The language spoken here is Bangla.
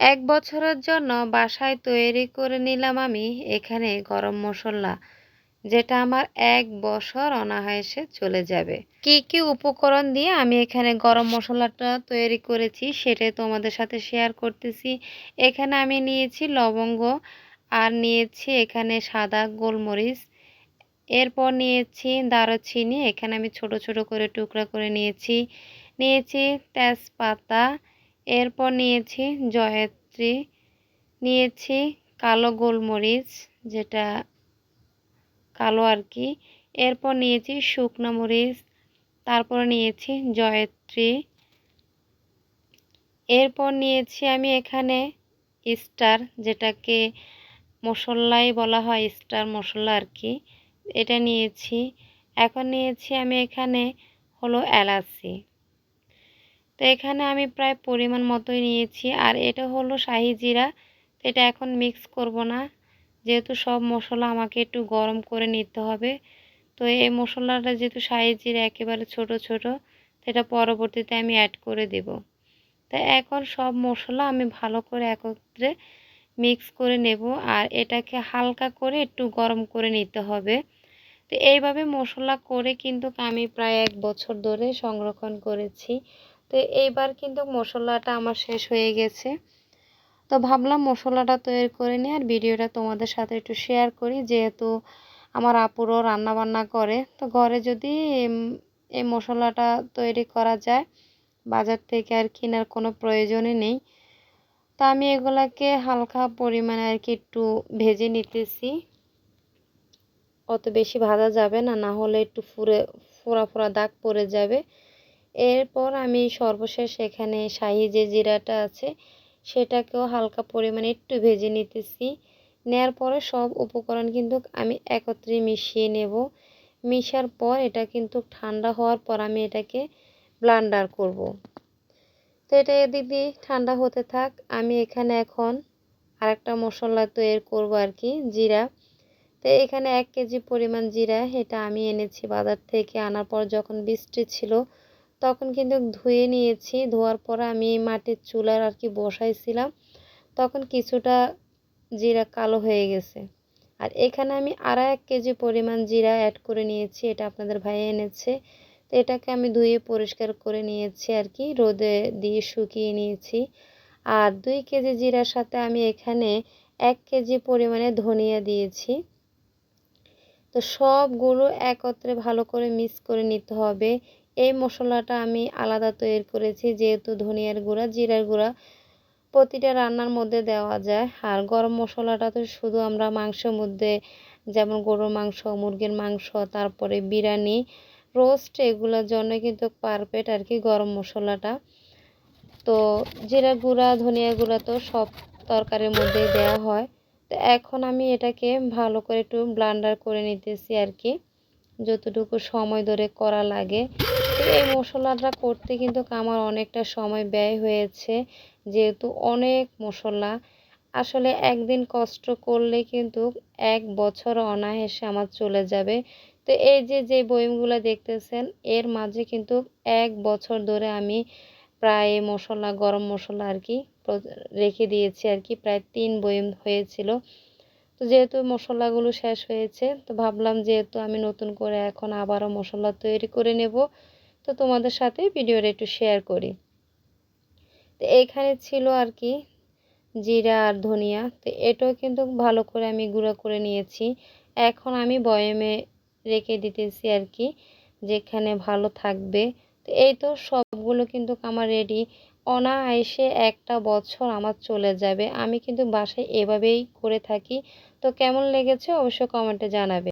এক বছরের জন্য বাসায় তৈরি করে নিলাম আমি এখানে গরম মসল্লা, যেটা আমার ১ বছর অনায়াসে চলে যাবে। কি, কি উপকরণ দিয়ে আমি এখানে গরম মসলাটা তৈরি করেছি সেটাই তোমাদের সাথে শেয়ার করতেছি। এখানে আমি নিয়েছি লবঙ্গ, আর নিয়েছি এখানে সাদা গোলমরিচ। এরপর নিয়েছি দারুচিনি, এখানে আমি ছোট, ছোট করে টুকরা করে নিয়েছি। নিয়েছি তেজপাতা, এরপর নিয়েছি জয়ত্রী, নিয়েছি কালো গোলমরিচ, যেটা কালো আর কি। এরপর নিয়েছি শুকনা মরিচ, তারপর নিয়েছি জয়ত্রী। এরপর নিয়েছি আমি এখানে স্টার, যেটাকে মশলাই বলা হয়, স্টার মশলা আর কি, এটা নিয়েছি। এখন নিয়েছি আমি এখানে হলো এলাচি। তো এখানে আমি প্রায় পরিমাণ মতোই নিয়েছি। আর এটা হলো শাহি জিরা। তো এটা এখন মিক্স করব না, যেহেতু সব মশলা আমাকে একটু গরম করে নিতে হবে। তো এই মশলাটা যেহেতু শাহি জিরা একেবারে ছোট ছোট, তো এটা পরবর্তীতে আমি অ্যাড করে দেব। তো এখন সব মশলা আমি ভালো করে একত্রে মিক্স করে নেব, আর এটাকে হালকা করে একটু গরম করে নিতে হবে। তো এইভাবে মশলা করে কিন্তু আমি প্রায় ১ বছর ধরে সংরক্ষণ করেছি। তো এইবার কিন্তু মশলাটা আমার শেষ হয়ে গেছে। তো ভাবলাম মশলাটা তৈরি করে নিই আর ভিডিওটা তোমাদের সাথে একটু শেয়ার করি, যেহেতু আমার আপুরও রান্নাবান্না করে। তো ঘরে যদি এই মশলাটা তৈরি করা যায়, বাজার থেকে আর কেনার কোনো প্রয়োজনই নেই। তো আমি এগুলাকে হালকা পরিমাণে আর কি একটু ভেজে নিতেছি। অত বেশি ভাজা যাবে না, না হলে একটু ফোড়া ফোড়া দাগ পড়ে যাবে। এরপর আমি সর্বশেষ এখানে শাহি যে জিরাটা আছে সেটাকেও হালকা পরিমাণে একটু ভেজে নিতেছি। নেয়ার পরে সব উপকরণ কিন্তু আমি একত্রে মিশিয়ে নেব। মিশার পর এটা কিন্তু ঠান্ডা হওয়ার পর আমি এটাকে ব্লেন্ডার করব। তো এটা এদিক দিয়ে ঠান্ডা হতে থাক। আমি এখানে এখন আরেকটা মশলা তৈরি করব আর কি, জিরা। তো এখানে ১ কেজি পরিমাণ জিরা, এটা আমি এনেছি বাজার থেকে। আনার পর যখন বৃষ্টি ছিল তখন কিন্তু ধুয়ে নিয়েছি। ধোয়ার পর আমি মাটির চুলার আর কি বসাইছিলাম, তখন কিছুটা জিরা কালো হয়ে গেছে। আর এখানে আমি আরও ১ কেজি পরিমাণ জিরা অ্যাড করে নিয়েছি, এটা আপনাদের ভাই এনেছে। তো এটাকে আমি ধুয়ে পরিষ্কার করে নিয়েছি আর কি, রোদে দিয়ে শুকিয়ে নিয়েছি। আর ২ কেজি জিরার সাথে আমি এখানে ১ কেজি পরিমাণে ধনিয়া দিয়েছি। তো সবগুলো একত্রে ভালো করে মিক্স করে নিতে হবে। এই মশলাটা আমি আলাদা তৈরি করেছি, যেহেতু ধনিয়ার গুঁড়া, জিরার গুঁড়া প্রতিটা রান্নার মধ্যে দেওয়া যায়। আর গরম মশলাটা তো শুধু আমরা মাংসের মধ্যে, যেমন গরুর মাংস, মুরগির মাংস, তারপরে বিরিয়ানি, রোস্ট, এগুলোর জন্য কিন্তু পারফেক্ট আর কি গরম মশলাটা। তো জিরা গুঁড়া, ধনিয়া গুঁড়া তো সব তরকারির মধ্যেই দেওয়া হয়। তো এখন আমি এটাকে ভালো করে একটু ব্লেন্ডার করে নিতেছি আর কি, যতটুকু সময় ধরে করা লাগে। তো এই মশলাটা করতে কিন্তু আমার অনেকটা সময় ব্যয় হয়েছে, যেহেতু অনেক মশলা। আসলে একদিন কষ্ট করলে কিন্তু ১ বছর অনায়াসে আমার চলে যাবে। তো এই যে বয়মগুলো দেখতেছেন, এর মাঝে কিন্তু ১ বছর ধরে আমি প্রায় মশলা, গরম মশলা আর কি রেখে দিয়েছি আর কি, প্রায় ৩ বয়ম হয়েছিল। তো যেহেতু মশলাগুলো শেষ হয়েছে, তো ভাবলাম যেহেতু আমি নতুন করে এখন আবারও মশলা তৈরি করে নেব, তো তোমাদের সাথে ভিডিওটা একটু শেয়ার করি। তো এইখানে ছিল আর কি জিরা আর ধনিয়া, তো এটাও কিন্তু ভালো করে আমি গুঁড়া করে নিয়েছি। এখন আমি বয়ামে রেখে দিতেছি আর কি, যেখানে ভালো থাকবে। তো এই তো সবগুলো কিন্তু আমার রেডি। অনায়াসে ১টা বছর আমার চলে যাবে। আমি কিন্তু বাসায় এভাবেই করে থাকি। তো কেমন লেগেছে অবশ্যই কমেন্টে জানাবে।